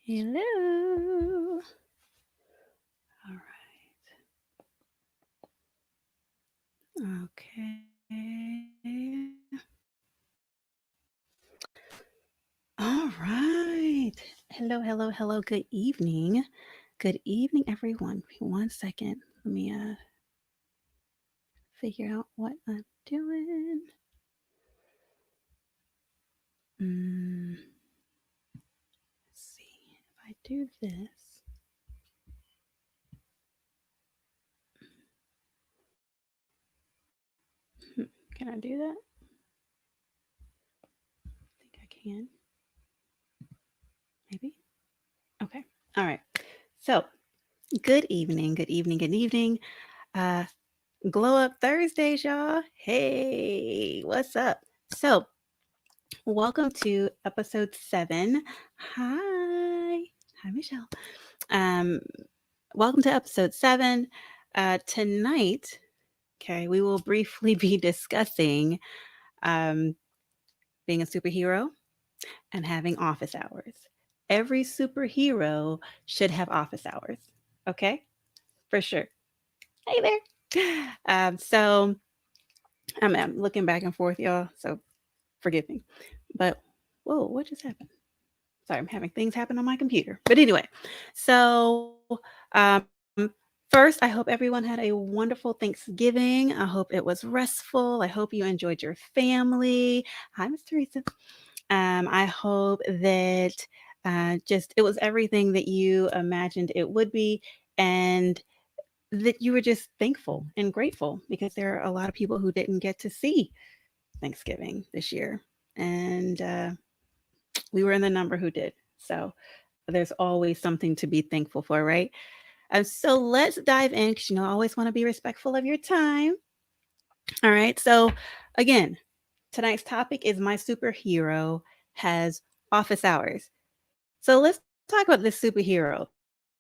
Hello. All right. Okay. All right. Hello. Good evening. Good evening, everyone. One second. Let me figure out what I'm doing. Let's see. If I do this, can I do that? I think I can. Maybe. Okay. All right. So, good evening. Good evening. Good evening. Uh, Glow Up Thursdays, y'all. Hey, what's up? So, welcome to episode 7. Hi. Hi, Michelle. Um, Welcome to episode 7. Tonight, okay, we will briefly be discussing um, being a superhero and having office hours. Every superhero should have office hours, okay? For sure. Hey there. So, I'm looking back and forth, y'all. So forgive me. But whoa, what just happened? Sorry, I'm having things happen on my computer. But anyway, so first, I hope everyone had a wonderful Thanksgiving. I hope it was restful. I hope you enjoyed your family. Hi, Miss Teresa. I hope that just it was everything that you imagined it would be, and that you were just thankful and grateful because there are a lot of people who didn't get to see Thanksgiving this year. And we were in the number who did. So there's always something to be thankful for, right? So let's dive in because I always want to be respectful of your time. All right. So again, tonight's topic is my superhero has office hours. So let's talk about this superhero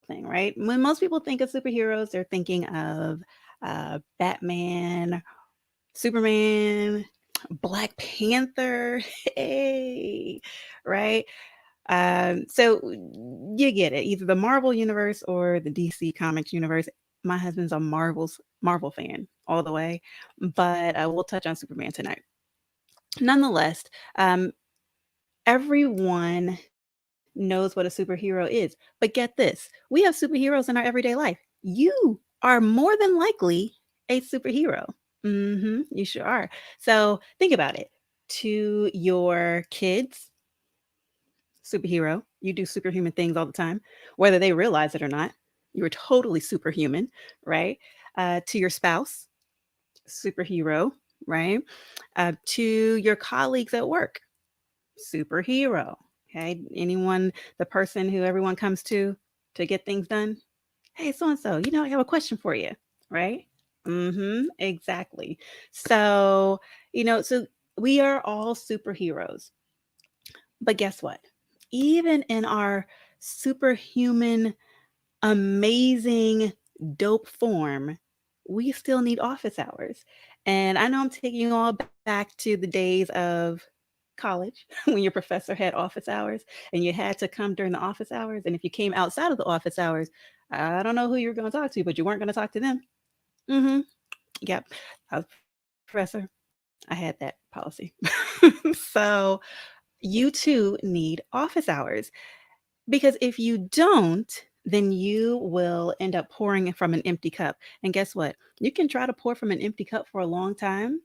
thing, right? When most people think of superheroes, they're thinking of Batman, Superman, Black Panther. Hey, right? So you get it. Either the Marvel universe or the DC Comics universe. My husband's a Marvel fan all the way, but we'll touch on Superman tonight. Nonetheless, um, everyone knows what a superhero is. But get this: we have superheroes in our everyday life. You are more than likely a superhero. You sure are. So think about it. To your kids, superhero. You do superhuman things all the time, whether they realize it or not. You are totally superhuman, right? To your spouse, superhero, right? To your colleagues at work, superhero. Okay. Anyone, the person who everyone comes to get things done. Hey, so and so, I have a question for you, right? Exactly. So, so we are all superheroes. But guess what? Even in our superhuman, amazing, dope form, we still need office hours. And I know I'm taking you all back to the days of college when your professor had office hours and you had to come during the office hours. And if you came outside of the office hours, I don't know who you were going to talk to, but you weren't going to talk to them. Mm-hmm. Yep. I was professor. I had that policy. So you too need office hours because if you don't, then you will end up pouring from an empty cup. And guess what? You can try to pour from an empty cup for a long time,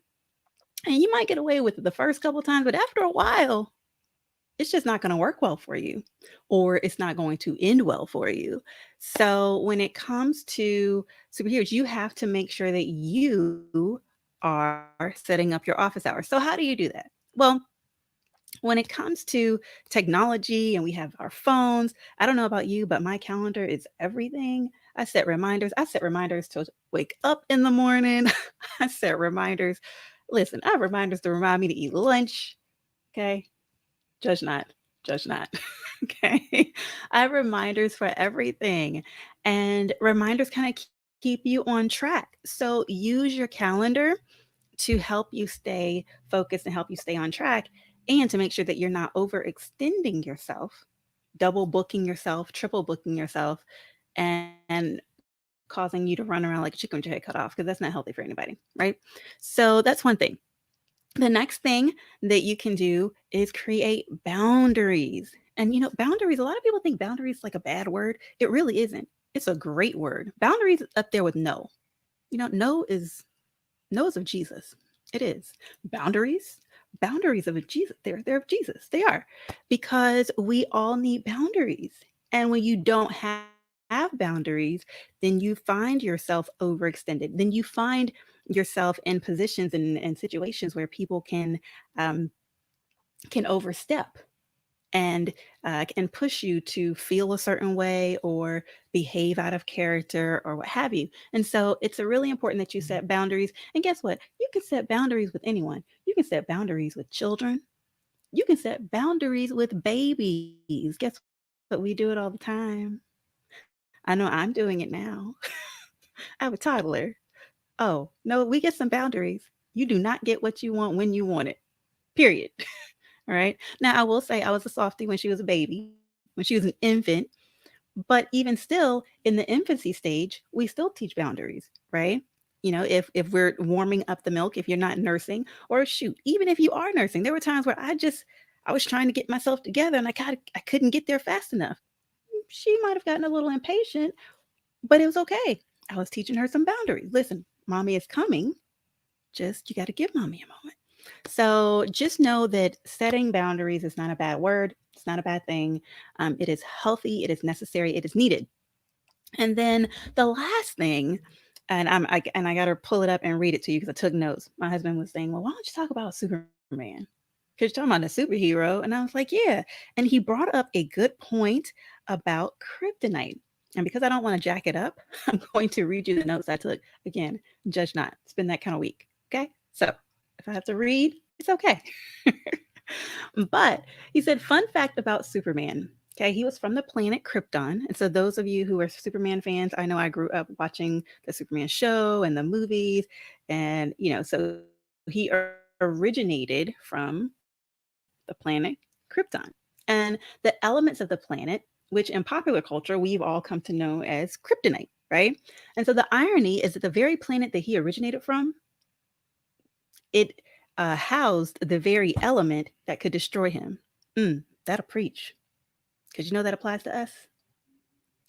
and you might get away with it the first couple times, but after a while, it's just not going to work well for you, or it's not going to end well for you. So when it comes to superheroes, you have to make sure that you are setting up your office hours. So how do you do that? Well, when it comes to technology and we have our phones, I don't know about you, but my calendar is everything. I set reminders. I set reminders to wake up in the morning. I set reminders. Listen, I have reminders to remind me to eat lunch. Okay. Judge not. Judge not. Okay. I have reminders for everything. And reminders kind of keep you on track. So use your calendar to help you stay focused and help you stay on track and to make sure that you're not overextending yourself. double booking yourself, triple booking yourself, and causing you to run around like a chicken with your head cut off because that's not healthy for anybody, right? So that's one thing. The next thing that you can do is create boundaries. And boundaries, a lot of people think boundaries is like a bad word. It really isn't. It's a great word. Boundaries is up there with no. No is of Jesus. It is. Boundaries, boundaries of Jesus. They're of Jesus. They are. Because we all need boundaries. And when you don't have boundaries, then you find yourself overextended. Then you find yourself in positions and situations where people um, can overstep and push you to feel a certain way or behave out of character or what have you. And so it's really important that you set boundaries. And guess what? You can set boundaries with anyone. You can set boundaries with children. You can set boundaries with babies. Guess what? We do it all the time. I know I'm doing it now. I have a toddler. Oh, no, we get some boundaries. You do not get what you want when you want it. Period. All right. Now, I will say I was a softie when she was a baby, when she was an infant. But even still, in the infancy stage, we still teach boundaries, right? If we're warming up the milk, if you're not nursing, or shoot, even if you are nursing, there were times where I was trying to get myself together and I couldn't get there fast enough. She might have gotten a little impatient, but it was okay. I was teaching her some boundaries. Listen, mommy is coming. Just you got to give mommy a moment. So just know that setting boundaries is not a bad word. It's not a bad thing. It is healthy. It is necessary. It is needed. And then the last thing, and I got to pull it up and read it to you because I took notes. My husband was saying, "Well, why don't you talk about Superman? Because you're talking about a superhero." And I was like, "Yeah." And he brought up a good point about kryptonite. And because I don't want to jack it up, I'm going to read you the notes I took. Again, judge not. It's been that kind of week. Okay. So if I have to read, it's okay. But he said, fun fact about Superman. Okay, he was from the planet Krypton. And so, those of you who are Superman fans, I know I grew up watching the Superman show and the movies. And, so he originated from the planet Krypton. And the elements of the planet, which in popular culture we've all come to know as kryptonite, right? And so, the irony is that the very planet that he originated from, it housed the very element that could destroy him. That'll preach. Because that applies to us.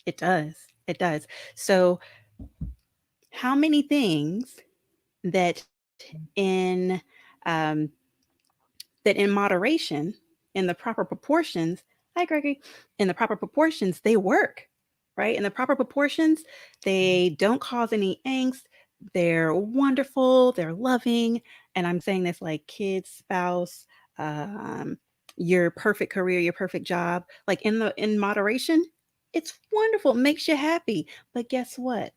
It does. It does. So, how many things that um, in moderation, in the proper proportions, hi Gregory, in the proper proportions, they work, right? In the proper proportions, they don't cause any angst. They're wonderful. They're loving. And I'm saying this like kids, spouse, um, your perfect career, your perfect job, like in moderation, it's wonderful. It makes you happy. But guess what?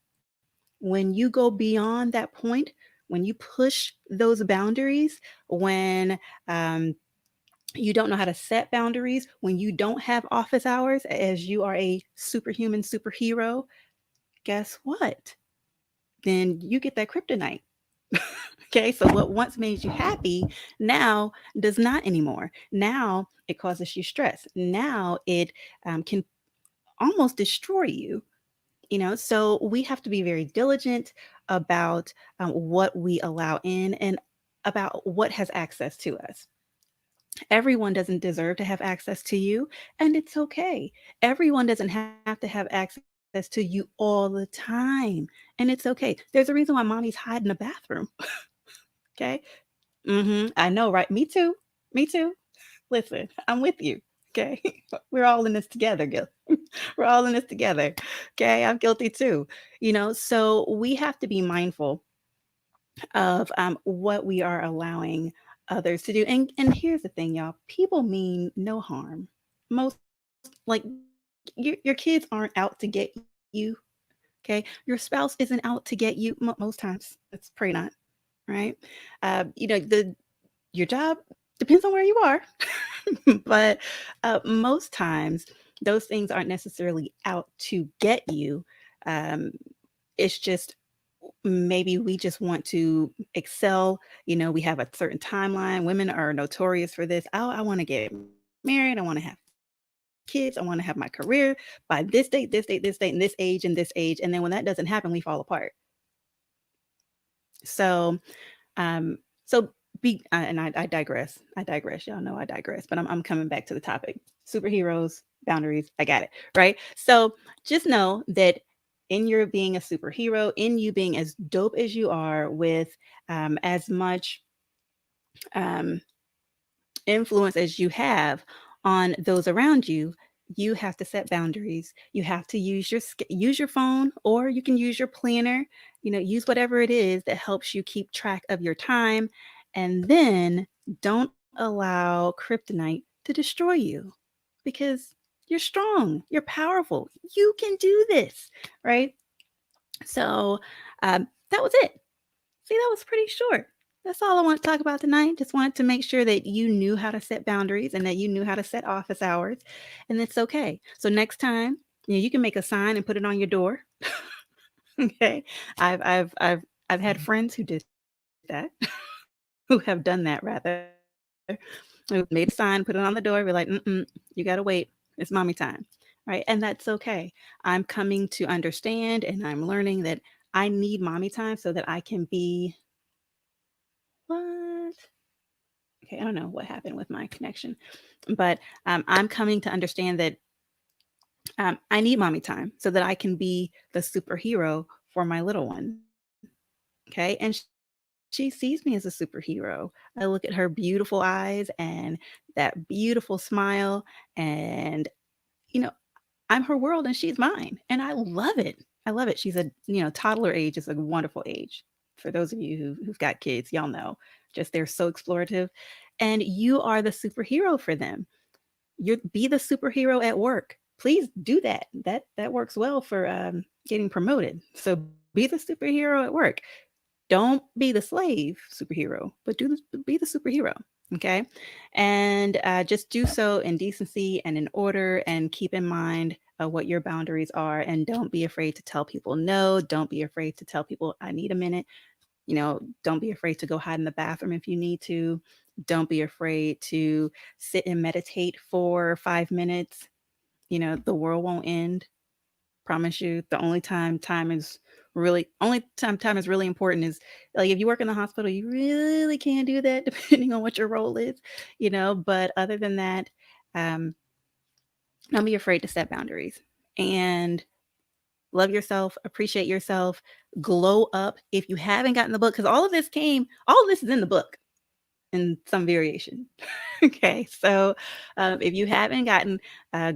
When you go beyond that point, when you push those boundaries, when you don't know how to set boundaries, when you don't have office hours as you are a superhuman superhero, guess what? Then you get that kryptonite. Okay, so what once made you happy now does not anymore. Now it causes you stress. Now it can almost destroy you. So we have to be very diligent about what we allow in and about what has access to us. Everyone doesn't deserve to have access to you, and it's okay. Everyone doesn't have to have access to you all the time, and it's okay. There's a reason why mommy's hiding the bathroom. Okay. I know, right? Me too. Me too. Listen, I'm with you. Okay. We're all in this together, Gil. We're all in this together. Okay. I'm guilty too. So we have to be mindful of what we are allowing others to do. And here's the thing, y'all. People mean no harm. Most like your kids aren't out to get you. Okay. Your spouse isn't out to get you most times. Let's pray not. Right. Your job depends on where you are. But most times those things aren't necessarily out to get you. Um, it's just maybe we just want to excel. We have a certain timeline. Women are notorious for this. I want to get married. I want to have kids. kids. I want to have my career by this date, this date, this date, and this age, and this age. And then when that doesn't happen, we fall apart. So, so and I digress. I digress. Y'all know I digress, but I'm coming back to the topic. Superheroes, boundaries. I got it. Right. So just know that in your being a superhero, in you being as dope as you are, with as much um, influence as you have on those around you, you have to set boundaries. You have to use your phone, or you can use your planner. Use whatever it is that helps you keep track of your time, and then don't allow kryptonite to destroy you, because you're strong, you're powerful, you can do this, right? So that was it. See, that was pretty short. That's all I want to talk about tonight. Just wanted to make sure that you knew how to set boundaries and that you knew how to set office hours, and it's okay. So next time, you can make a sign and put it on your door. Okay, I've had friends who did that, who have done that rather. Who made a sign, put it on the door, be like, you gotta wait. It's mommy time, right? And that's okay. I'm coming to understand, and I'm learning that I need mommy time so that I can be what? Okay, I don't know what happened with my connection, but I'm coming to understand that I need mommy time so that I can be the superhero for my little one. Okay, and she sees me as a superhero. I look at her beautiful eyes and that beautiful smile, and you know, I'm her world and she's mine, and I love it. I love it. She's toddler age is a wonderful age. For those of you who've got kids, y'all know, just they're so explorative, and you are the superhero for them. You be the superhero at work. Please do that. That works well for getting promoted. So be the superhero at work. Don't be the slave superhero, but be the superhero. Okay, and just do so in decency and in order, and keep in mind what your boundaries are, and don't be afraid to tell people no. Don't be afraid to tell people I need a minute. Don't be afraid to go hide in the bathroom if you need to. Don't be afraid to sit and meditate for 5 minutes. The world won't end. Promise you. The only time is really important is, like, if you work in the hospital, you really can't do that depending on what your role is. But other than that, um, don't be afraid to set boundaries, and love yourself, appreciate yourself, glow up. If you haven't gotten the book, because all of this is in the book in some variation. Okay, so if you haven't gotten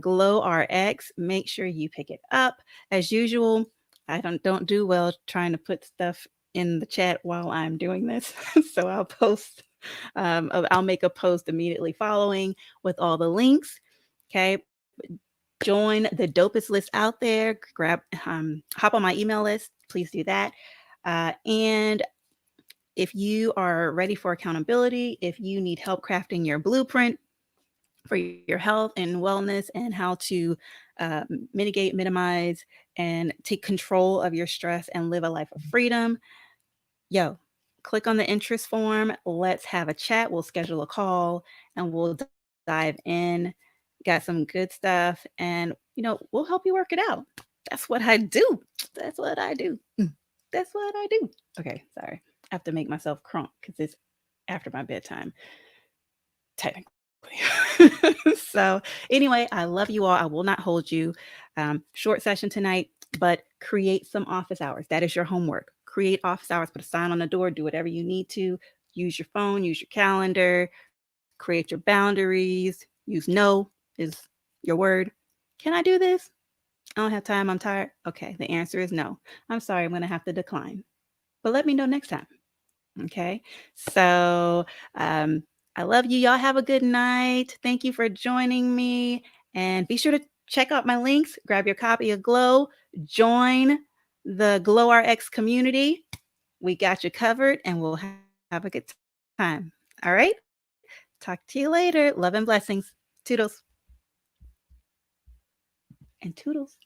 Glow RX, make sure you pick it up. As usual, I don't do well trying to put stuff in the chat while I'm doing this, so I'll post. I'll make a post immediately following with all the links. Okay, join the dopest list out there. Hop on my email list. Please do that. And if you are ready for accountability, if you need help crafting your blueprint for your health and wellness, and how to mitigate, minimize, and take control of your stress and live a life of freedom, yo, click on the interest form. Let's have a chat. We'll schedule a call and we'll dive in. Got some good stuff, and we'll help you work it out. That's what I do. That's what I do. That's what I do. Okay, sorry. I have to make myself crunk because it's after my bedtime, technically. So, anyway, I love you all. I will not hold you. Short session tonight, but create some office hours. That is your homework. Create office hours, put a sign on the door, do whatever you need to. Use your phone, use your calendar, create your boundaries. Use no is your word. Can I do this? I don't have time. I'm tired. Okay, the answer is no. I'm sorry. I'm going to have to decline. But let me know next time. Okay. So I love you. Y'all have a good night. Thank you for joining me. And be sure to check out my links. Grab your copy of Glow. Join the Glow RX community. We got you covered, and we'll have a good time. All right. Talk to you later. Love and blessings. Toodles and toodles.